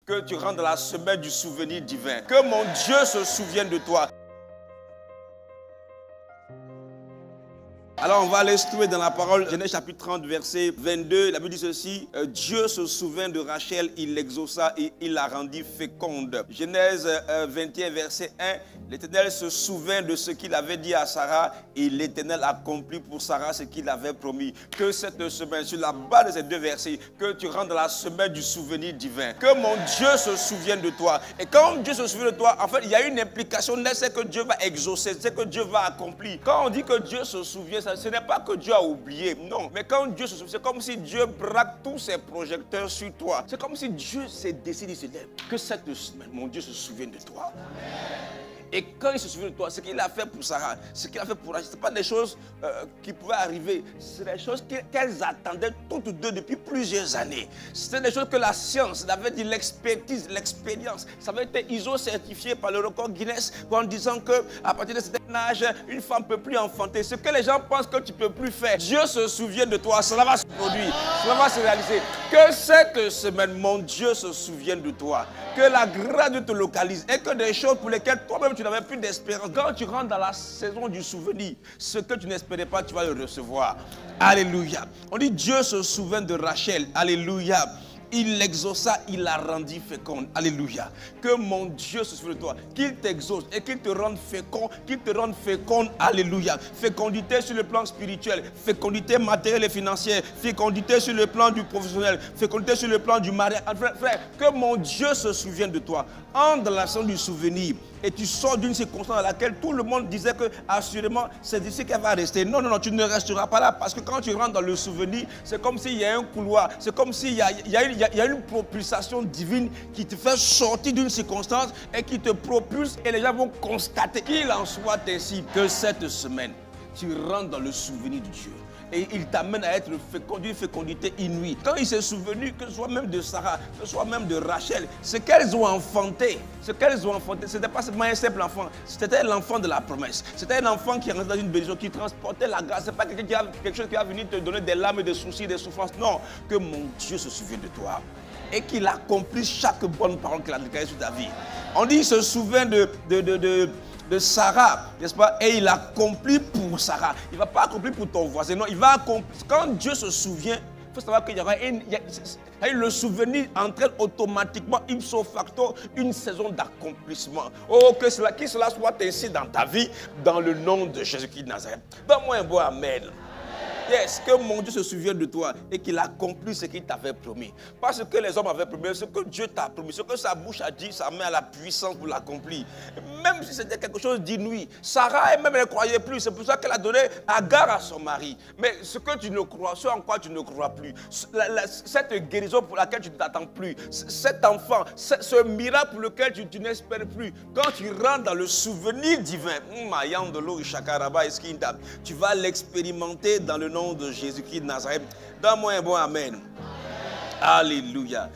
Que tu rentres dans la semaine du souvenir divin. Que mon Dieu se souvienne de toi. Alors on va aller se trouver dans la parole, Genèse chapitre 30, verset 22, la Bible dit ceci, Dieu se souvint de Rachel, il l'exauça et il la rendit féconde. Genèse 21, verset 1, l'Éternel se souvint de ce qu'il avait dit à Sarah et l'Éternel accomplit pour Sarah ce qu'il avait promis. Que cette semaine, sur la base de ces deux versets, que tu rentres dans la semaine du souvenir divin. Que mon Dieu se souvienne de toi. Et quand Dieu se souvient de toi, en fait, il y a une implication, c'est que Dieu va exaucer, c'est que Dieu va accomplir. Quand on dit que Dieu se souvient, ce n'est pas que Dieu a oublié, non. Mais quand Dieu se souvient, c'est comme si Dieu braque tous ses projecteurs sur toi. C'est comme si Dieu s'est décidé, que cette semaine, mon Dieu se souvienne de toi. Et quand il se souvient de toi, ce qu'il a fait pour Sarah, ce qu'il a fait pour Rachel, ce n'est pas des choses qui pouvaient arriver. C'est des choses qu'elles attendaient toutes deux depuis plusieurs années. C'était des choses que la science avait dit, l'expertise, l'expérience. Ça avait été ISO-certifié par le record Guinness en disant qu'à partir de cet âge, une femme ne peut plus enfanter. Ce que les gens pensent que tu ne peux plus faire, Dieu se souvient de toi, cela va se produire, cela va se réaliser. Que cette semaine, mon Dieu se souvienne de toi. Que la grâce te localise et que des choses pour lesquelles toi-même tu n'avais plus d'espérance. Quand tu rentres dans la saison du souvenir, ce que tu n'espérais pas, tu vas le recevoir. Alléluia. On dit Dieu se souvint de Rachel. Alléluia. Il l'exauça, il la rendit féconde. Alléluia. Que mon Dieu se souvienne de toi. Qu'il t'exauce et qu'il te rende fécond. Qu'il te rende féconde. Alléluia. Fécondité sur le plan spirituel. Fécondité matérielle et financière. Fécondité sur le plan du professionnel. Fécondité sur le plan du mariage. Frère, que mon Dieu se souvienne de toi. Entre dans la saison du souvenir. Et tu sors d'une circonstance dans laquelle tout le monde disait que assurément c'est d'ici qu'elle va rester. Non, non, non, tu ne resteras pas là parce que quand tu rentres dans le souvenir, c'est comme s'il y a un couloir, c'est comme s'il y a une propulsation divine qui te fait sortir d'une circonstance et qui te propulse et les gens vont constater qu'il en soit ainsi que cette semaine, tu rentres dans le souvenir de Dieu. Et il t'amène à être fécond d'une fécondité inouïe. Quand il s'est souvenu, que ce soit même de Sarah, que ce soit même de Rachel, ce qu'elles ont enfanté, ce n'était pas seulement un simple enfant, c'était l'enfant de la promesse. C'était un enfant qui rentrait dans une bénédiction, qui transportait la grâce. Ce n'est pas quelque chose qui va venir te donner des larmes, des soucis, des souffrances. Non, que mon Dieu se souvienne de toi et qu'il accomplisse chaque bonne parole qu'il a déclarée sur ta vie. On dit, il se souvient de Sarah, n'est-ce pas? Et il accomplit pour Sarah. Il ne va pas accomplir pour ton voisin, non, il va accomplir. Quand Dieu se souvient, il faut savoir qu'il y aura le souvenir entraîne automatiquement, ipso facto, une saison d'accomplissement. Oh, que cela soit ainsi dans ta vie, dans le nom de Jésus-Christ de Nazareth. Donne-moi un beau amen. Yes, que mon Dieu se souvienne de toi et qu'il accomplisse ce qu'il t'avait promis. Pas ce que les hommes avaient promis, ce que Dieu t'a promis, ce que sa bouche a dit, sa main a la puissance pour l'accomplir. Même si c'était quelque chose d'inouï. Sarah elle-même ne croyait plus, c'est pour ça qu'elle a donné Agar à son mari. Mais ce que tu ne crois, ce en quoi tu ne crois plus, cette guérison pour laquelle tu ne t'attends plus, cet enfant, ce miracle pour lequel tu n'espères plus, quand tu rentres dans le souvenir divin, tu vas l'expérimenter dans le nom de Jésus-Christ de Nazareth. Donne-moi un bon amen. Alléluia.